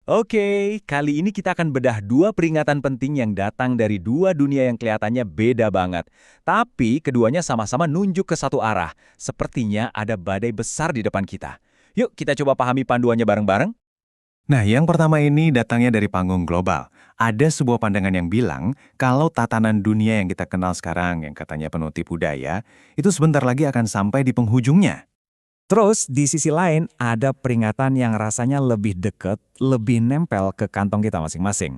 Oke, kali ini kita akan bedah dua peringatan penting yang datang dari dua dunia yang kelihatannya beda banget. Tapi keduanya sama-sama nunjuk ke satu arah. Sepertinya ada badai besar di depan kita. Yuk kita coba pahami panduannya bareng-bareng. Nah, yang pertama ini datangnya dari panggung global. Ada sebuah pandangan yang bilang kalau tatanan dunia yang kita kenal sekarang, yang katanya penuh tipu daya, itu sebentar lagi akan sampai di penghujungnya. Terus di sisi lain ada peringatan yang rasanya lebih dekat, lebih nempel ke kantong kita masing-masing.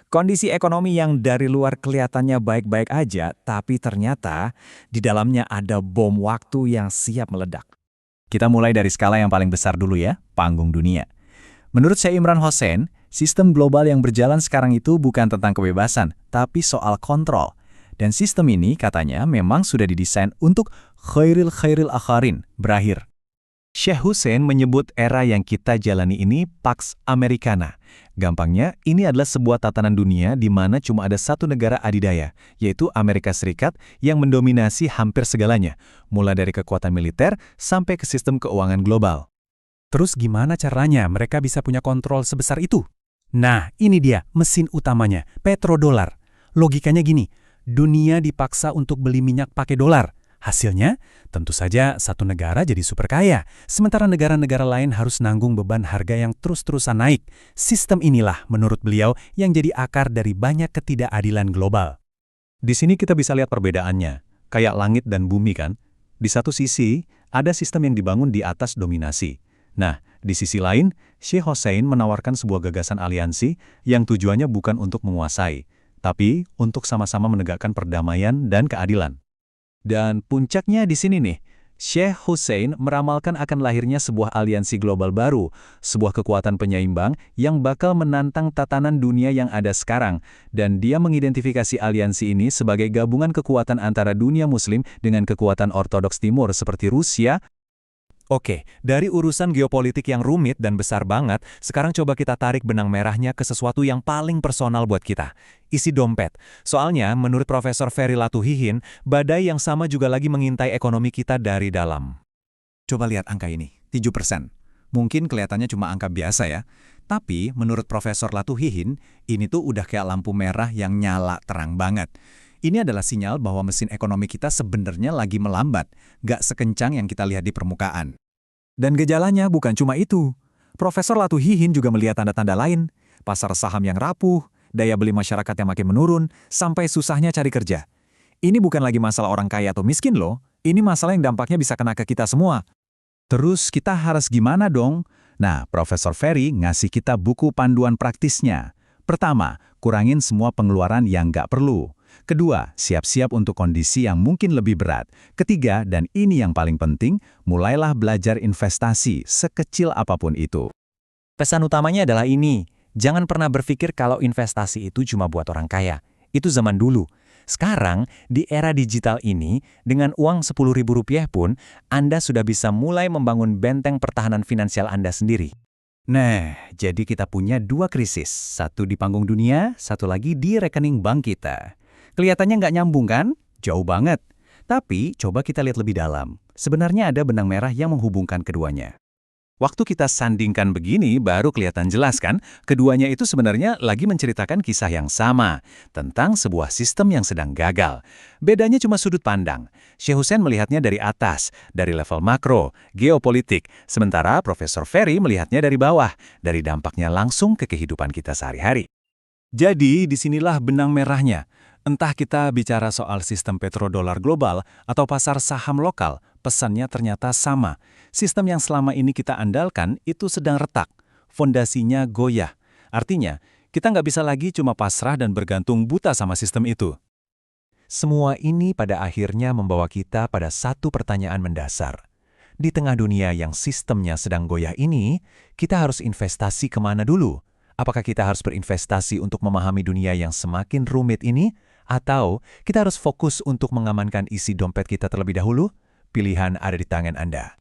Kondisi ekonomi yang dari luar kelihatannya baik-baik aja, tapi ternyata di dalamnya ada bom waktu yang siap meledak. Kita mulai dari skala yang paling besar dulu ya, panggung dunia. Menurut Syekh Imran Hosein, sistem global yang berjalan sekarang itu bukan tentang kebebasan, tapi soal kontrol. Dan sistem ini katanya memang sudah didesain untuk khairil akharin, berakhir. Syekh Hussein menyebut era yang kita jalani ini Pax Americana. Gampangnya, ini adalah sebuah tatanan dunia di mana cuma ada satu negara adidaya, yaitu Amerika Serikat yang mendominasi hampir segalanya, mulai dari kekuatan militer sampai ke sistem keuangan global. Terus gimana caranya mereka bisa punya kontrol sebesar itu? Nah, ini dia mesin utamanya, petrodolar. Logikanya gini, dunia dipaksa untuk beli minyak pakai dolar. Hasilnya, tentu saja satu negara jadi super kaya, sementara negara-negara lain harus nanggung beban harga yang terus-terusan naik. Sistem inilah, menurut beliau, yang jadi akar dari banyak ketidakadilan global. Di sini kita bisa lihat perbedaannya, kayak langit dan bumi kan. Di satu sisi, ada sistem yang dibangun di atas dominasi. Nah, di sisi lain, Syekh Hussein menawarkan sebuah gagasan aliansi yang tujuannya bukan untuk menguasai, tapi untuk sama-sama menegakkan perdamaian dan keadilan. Dan puncaknya di sini nih, Syekh Hussein meramalkan akan lahirnya sebuah aliansi global baru, sebuah kekuatan penyeimbang yang bakal menantang tatanan dunia yang ada sekarang, dan dia mengidentifikasi aliansi ini sebagai gabungan kekuatan antara dunia muslim dengan kekuatan ortodoks timur seperti Rusia. Oke, dari urusan geopolitik yang rumit dan besar banget, sekarang coba kita tarik benang merahnya ke sesuatu yang paling personal buat kita. Isi dompet. Soalnya, menurut Profesor Ferry Latuhihin, badai yang sama juga lagi mengintai ekonomi kita dari dalam. Coba lihat angka ini, 7%. Mungkin kelihatannya cuma angka biasa ya. Tapi, menurut Profesor Latuhihin, ini tuh udah kayak lampu merah yang nyala terang banget. Ini adalah sinyal bahwa mesin ekonomi kita sebenarnya lagi melambat, gak sekencang yang kita lihat di permukaan. Dan gejalanya bukan cuma itu. Profesor Latuhihin juga melihat tanda-tanda lain, pasar saham yang rapuh, daya beli masyarakat yang makin menurun, sampai susahnya cari kerja. Ini bukan lagi masalah orang kaya atau miskin loh, ini masalah yang dampaknya bisa kena ke kita semua. Terus kita harus gimana dong? Nah, Profesor Ferry ngasih kita buku panduan praktisnya. Pertama, kurangin semua pengeluaran yang nggak perlu. Kedua, siap-siap untuk kondisi yang mungkin lebih berat. Ketiga, dan ini yang paling penting, mulailah belajar investasi sekecil apapun itu. Pesan utamanya adalah ini, jangan pernah berpikir kalau investasi itu cuma buat orang kaya. Itu zaman dulu. Sekarang, di era digital ini, dengan uang Rp10.000 pun, Anda sudah bisa mulai membangun benteng pertahanan finansial Anda sendiri. Nah, jadi kita punya dua krisis. Satu di panggung dunia, satu lagi di rekening bank kita. Kelihatannya nggak nyambung kan? Jauh banget. Tapi, coba kita lihat lebih dalam. Sebenarnya ada benang merah yang menghubungkan keduanya. Waktu kita sandingkan begini, baru kelihatan jelas kan? Keduanya itu sebenarnya lagi menceritakan kisah yang sama, tentang sebuah sistem yang sedang gagal. Bedanya cuma sudut pandang. Syekh Hussein melihatnya dari atas, dari level makro, geopolitik, sementara Profesor Ferry melihatnya dari bawah, dari dampaknya langsung ke kehidupan kita sehari-hari. Jadi, disinilah benang merahnya. Entah kita bicara soal sistem petrodolar global atau pasar saham lokal, pesannya ternyata sama. Sistem yang selama ini kita andalkan itu sedang retak. Fondasinya goyah. Artinya, kita nggak bisa lagi cuma pasrah dan bergantung buta sama sistem itu. Semua ini pada akhirnya membawa kita pada satu pertanyaan mendasar. Di tengah dunia yang sistemnya sedang goyah ini, kita harus investasi kemana dulu? Apakah kita harus berinvestasi untuk memahami dunia yang semakin rumit ini? Atau kita harus fokus untuk mengamankan isi dompet kita terlebih dahulu? Pilihan ada di tangan Anda.